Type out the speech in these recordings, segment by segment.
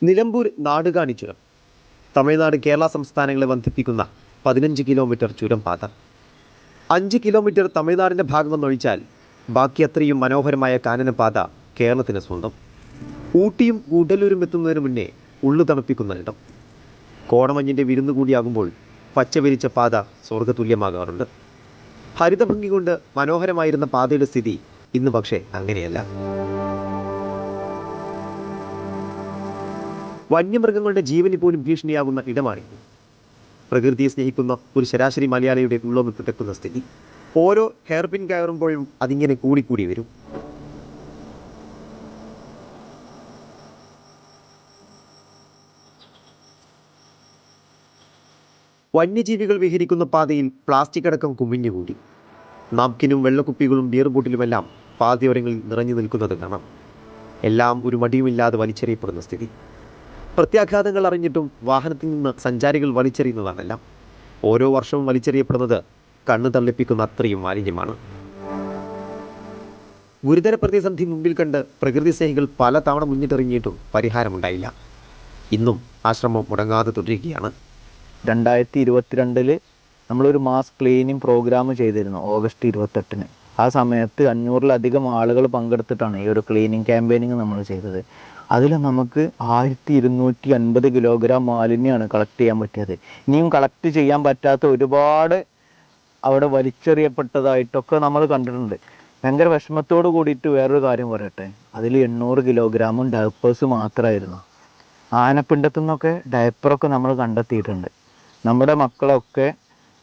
നിലമ്പൂർ നാടുകാണി ചുരം തമിഴ്നാട് കേരള സംസ്ഥാനങ്ങളെ ബന്ധിപ്പിക്കുന്ന 15 കിലോമീറ്റർ ചുരം പാത. 5 കിലോമീറ്റർ തമിഴ്നാടിൻ്റെ ഭാഗമെന്നൊഴിച്ചാൽ ബാക്കി അത്രയും മനോഹരമായ കാനനപാത കേരളത്തിന് സ്വന്തം. ഊട്ടിയും ഗൂഡല്ലൂരും എത്തുന്നതിന് മുന്നേ ഉള്ളു തണുപ്പിക്കുന്ന ഇടം. കോടമഞ്ഞിൻ്റെ വിരുന്ന് കൂടിയാകുമ്പോൾ പച്ചവിരിച്ച പാത സ്വർഗ്ഗതുല്യമാകാറുണ്ട്. ഹരിതഭംഗി കൊണ്ട് മനോഹരമായിരുന്ന പാതയുടെ സ്ഥിതി ഇന്ന് പക്ഷേ അങ്ങനെയല്ല. വന്യമൃഗങ്ങളുടെ ജീവന് പോലും ഭീഷണിയാകുന്ന ഇടമാണിത്. പ്രകൃതിയെ സ്നേഹിക്കുന്ന ഒരു ശരാശരി മലയാളിയുടെ ഉള്ളൊന്ന് തുറക്കുന്ന സ്ഥിതി. ഓരോ ഹെയർപിൻ കയറുമ്പോഴും അതിങ്ങനെ കൂടിക്കൂടി വരും. വന്യജീവികൾ വിഹരിക്കുന്ന പാതയിൽ പ്ലാസ്റ്റിക് അടക്കം കുമിഞ്ഞുകൂടി. നാപ്കിനും വെള്ളക്കുപ്പികളും ബിയർ ബോട്ടിലുമെല്ലാം പാതയോരങ്ങളിൽ നിറഞ്ഞു നിൽക്കുന്നത് കാണാം. എല്ലാം ഒരു മടിയുമില്ലാതെ വലിച്ചെറിയപ്പെടുന്ന സ്ഥിതി. പ്രത്യാഘാതങ്ങൾ അറിഞ്ഞിട്ടും വാഹനത്തിൽ നിന്ന് സഞ്ചാരികൾ വലിച്ചെറിയുന്നതാണെല്ലാം. ഓരോ വർഷവും വലിച്ചെറിയപ്പെടുന്നത് കണ്ണു തള്ളിപ്പിക്കുന്ന അത്രയും മാലിന്യമാണ്. ഗുരുതര പ്രതിസന്ധി മുമ്പിൽ കണ്ട് പ്രകൃതി സ്നേഹികൾ പല തവണ മുന്നിട്ടിറങ്ങിയിട്ടും പരിഹാരമുണ്ടായില്ല. ഇന്നും ആശ്രമം മുടങ്ങാതെ തുടരുകയാണ്. 2022 നമ്മളൊരു മാസ് ക്ലീനിങ് പ്രോഗ്രാം ചെയ്തിരുന്നു ഓഗസ്റ്റ് 28-ന്. ആ സമയത്ത് 500-ലധികം ആളുകൾ പങ്കെടുത്തിട്ടാണ് ഈ ഒരു ക്ലീനിങ് ക്യാമ്പയിനിങ് നമ്മൾ ചെയ്തത്. അതിൽ നമുക്ക് 1250 കിലോഗ്രാം മാലിന്യമാണ് കളക്ട് ചെയ്യാൻ പറ്റിയത്. ഇനിയും കളക്ട് ചെയ്യാൻ പറ്റാത്ത ഒരുപാട് അവിടെ വലിച്ചെറിയപ്പെട്ടതായിട്ടൊക്കെ നമ്മൾ കണ്ടിട്ടുണ്ട്. ഭയങ്കര വിഷമത്തോട് കൂടിയിട്ട് വേറൊരു കാര്യം പറയട്ടെ, അതിൽ 800 കിലോഗ്രാമും ഡയപ്പേഴ്സ് മാത്രമായിരുന്നു. ആനപ്പിണ്ടത്തു നിന്നൊക്കെ ഡയപ്പറൊക്കെ നമ്മൾ കണ്ടെത്തിയിട്ടുണ്ട്. നമ്മുടെ മക്കളൊക്കെ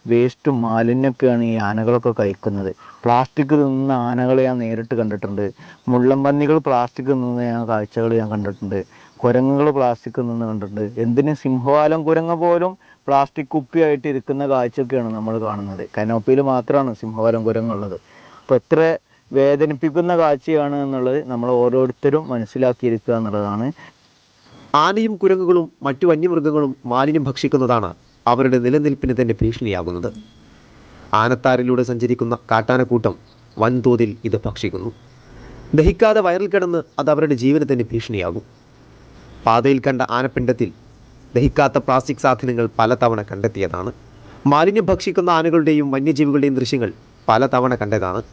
വേസ്റ്റും മാലിന്യമൊക്കെയാണ് ഈ ആനകളൊക്കെ കഴിക്കുന്നത്. പ്ലാസ്റ്റിക് തിന്നുന്ന ആനകളെ ഞാൻ നേരിട്ട് കണ്ടിട്ടുണ്ട്. മുള്ളൻപന്നികൾ പ്ലാസ്റ്റിക് തിന്നുന്ന കാഴ്ചകൾ ഞാൻ കണ്ടിട്ടുണ്ട്. കുരങ്ങുകൾ പ്ലാസ്റ്റിക് തിന്നുന്ന കണ്ടിട്ടുണ്ട്. എന്തിന് സിംഹവാലം കുരങ്ങ് പോലും പ്ലാസ്റ്റിക് കുപ്പിയായിട്ട് ഇരിക്കുന്ന കാഴ്ചയൊക്കെയാണ് നമ്മൾ കാണുന്നത്. കനോപ്പിയിൽ മാത്രമാണ് സിംഹവാലം കുരങ്ങുള്ളത്. അപ്പോൾ എത്ര വേദനിപ്പിക്കുന്ന കാഴ്ചയാണ് എന്നുള്ളത് നമ്മൾ ഓരോരുത്തരും മനസ്സിലാക്കിയിരിക്കുക എന്നുള്ളതാണ്. ആനയും കുരങ്ങുകളും മറ്റു വന്യമൃഗങ്ങളും മാലിന്യം ഭക്ഷിക്കുന്നതാണ് അവരുടെ നിലനിൽപ്പിന് തന്നെ ഭീഷണിയാകുന്നത്. ആനത്താരിലൂടെ സഞ്ചരിക്കുന്ന കാട്ടാനക്കൂട്ടം വൻതോതിൽ ഇത് ഭക്ഷിക്കുന്നു. ദഹിക്കാതെ വയറിൽ കിടന്ന് അത് അവരുടെ ജീവന് തന്നെ ഭീഷണിയാകും. പാതയിൽ കണ്ട ആനപ്പിണ്ടത്തിൽ ദഹിക്കാത്ത പ്ലാസ്റ്റിക് സാധനങ്ങൾ പലതവണ കണ്ടെത്തിയതാണ്. മാലിന്യം ഭക്ഷിക്കുന്ന ആനകളുടെയും വന്യജീവികളുടെയും ദൃശ്യങ്ങൾ പലതവണ കണ്ടതാണ്.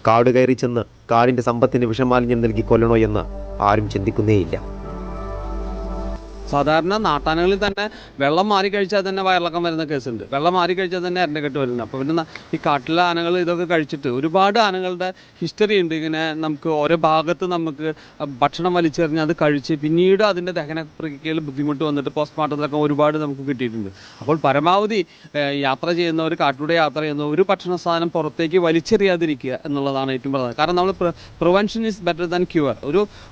കാട് കയറി ചെന്ന് കാടിൻ്റെ സമ്പത്തിന് വിഷമാലിന്യം നൽകി കൊല്ലണോ എന്ന് ആരും ചിന്തിക്കുന്നേയില്ല. സാധാരണ നാട്ടാനകളിൽ തന്നെ വെള്ളം മാറി കഴിച്ചാൽ തന്നെ വയറിളക്കം വരുന്ന കേസുണ്ട്. വെള്ളം മാറി കഴിച്ചാൽ തന്നെ എണ്ണക്കെട്ട് വരുന്നുണ്ട്. അപ്പോൾ പിന്നെ ഈ കാട്ടിലെ ആനകൾ ഇതൊക്കെ കഴിച്ചിട്ട് ഒരുപാട് ആനകളുടെ ഹിസ്റ്ററി ഉണ്ട്. ഇങ്ങനെ നമുക്ക് ഓരോ ഭാഗത്ത് നമുക്ക് ഭക്ഷണം വലിച്ചെറിഞ്ഞ് അത് കഴിച്ച് പിന്നീട് അതിൻ്റെ ദഹന പ്രക്രിയയിൽ ബുദ്ധിമുട്ട് വന്നിട്ട് പോസ്റ്റ്മോർട്ടത്തിലൊക്കെ ഒരുപാട് നമുക്ക് കിട്ടിയിട്ടുണ്ട്. അപ്പോൾ പരമാവധി യാത്ര ചെയ്യുന്നവർ, കാട്ടിലൂടെ യാത്ര ചെയ്യുന്നവർ ഒരു ഭക്ഷണ സാധനം പുറത്തേക്ക് വലിച്ചെറിയാതിരിക്കുക എന്നുള്ളതാണ് ഏറ്റവും പ്രധാനം. കാരണം നമ്മൾ prevention is better than cure.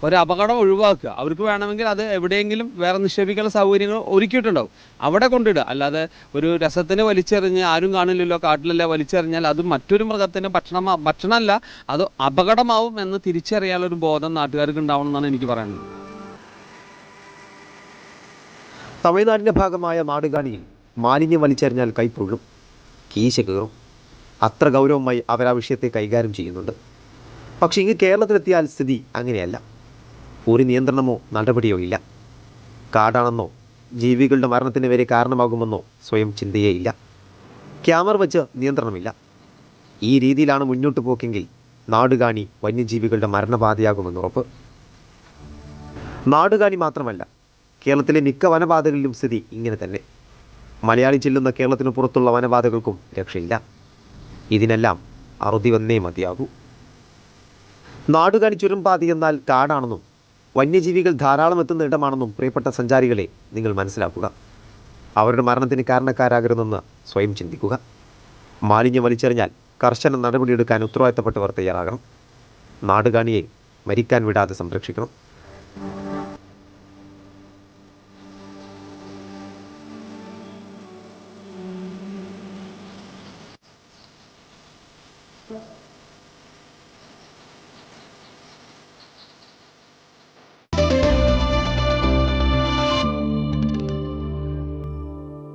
ഒരു അപകടം ഒഴിവാക്കുക. അവർക്ക് വേണമെങ്കിൽ അത് എവിടെയെങ്കിലും വേറെ നിക്ഷേപിക്കാനുള്ള സൗകര്യങ്ങൾ ഒരുക്കിയിട്ടുണ്ടാവും, അവിടെ കൊണ്ടിടുക. അല്ലാതെ ഒരു രസത്തിന് വലിച്ചെറിഞ്ഞ് ആരും കാണില്ലല്ലോ, കാട്ടിലല്ല വലിച്ചെറിഞ്ഞാൽ അത് മറ്റൊരു മൃഗത്തിന് ഭക്ഷണമല്ല, അത് അപകടമാവും എന്ന് തിരിച്ചറിയാനുള്ളൊരു ബോധം നാട്ടുകാർക്ക് ഉണ്ടാവണം എന്നാണ് എനിക്ക് പറയാനുള്ളത്. തമിഴ്നാടിൻ്റെ ഭാഗമായ നാടുകാണിയിൽ മാലിന്യം വലിച്ചെറിഞ്ഞാൽ കൈപ്പൊള്ളും, കീശ കയറും. അത്ര ഗൗരവമായി അവർ ആ വിഷയത്തെ കൈകാര്യം ചെയ്യുന്നുണ്ട്. പക്ഷേ ഇങ്ങ് കേരളത്തിലെത്തിയാൽ സ്ഥിതി അങ്ങനെയല്ല. ഒരു നിയന്ത്രണമോ നടപടിയോ ഇല്ല. കാടാണെന്നോ ജീവികളുടെ മരണത്തിന് വരെ കാരണമാകുമെന്നോ സ്വയം ചിന്തയേയില്ല. ക്യാമറ വെച്ച് നിയന്ത്രണമില്ല. ഈ രീതിയിലാണ് മുന്നോട്ട് പോക്കെങ്കിൽ നാടുകാണി വന്യജീവികളുടെ മരണബാധയാകുമെന്നുറപ്പ്. നാടുകാണി മാത്രമല്ല, കേരളത്തിലെ മിക്ക വനപാതകളിലും സ്ഥിതി ഇങ്ങനെ തന്നെ. മലയാളി ചെല്ലുന്ന കേരളത്തിന് പുറത്തുള്ള വനപാതകൾക്കും രക്ഷയില്ല. ഇതിനെല്ലാം അറുതി വന്നേ മതിയാകൂ. നാടുകാണി ചുരം പാത എന്നാൽ കാടാണെന്നും വന്യജീവികൾ ധാരാളം എത്തുന്ന ഇടമാണെന്നും പ്രിയപ്പെട്ട സഞ്ചാരികളെ നിങ്ങൾ മനസ്സിലാക്കുക. അവരുടെ മരണത്തിന് കാരണക്കാരാകരുതെന്ന് സ്വയം ചിന്തിക്കുക. മാലിന്യം വലിച്ചെറിഞ്ഞാൽ കർശന നടപടിയെടുക്കാൻ ഉത്തരവാദിത്തപ്പെട്ടവർ തയ്യാറാകണം. നാടുകാണിയെ മരിക്കാൻ വിടാതെ സംരക്ഷിക്കണം.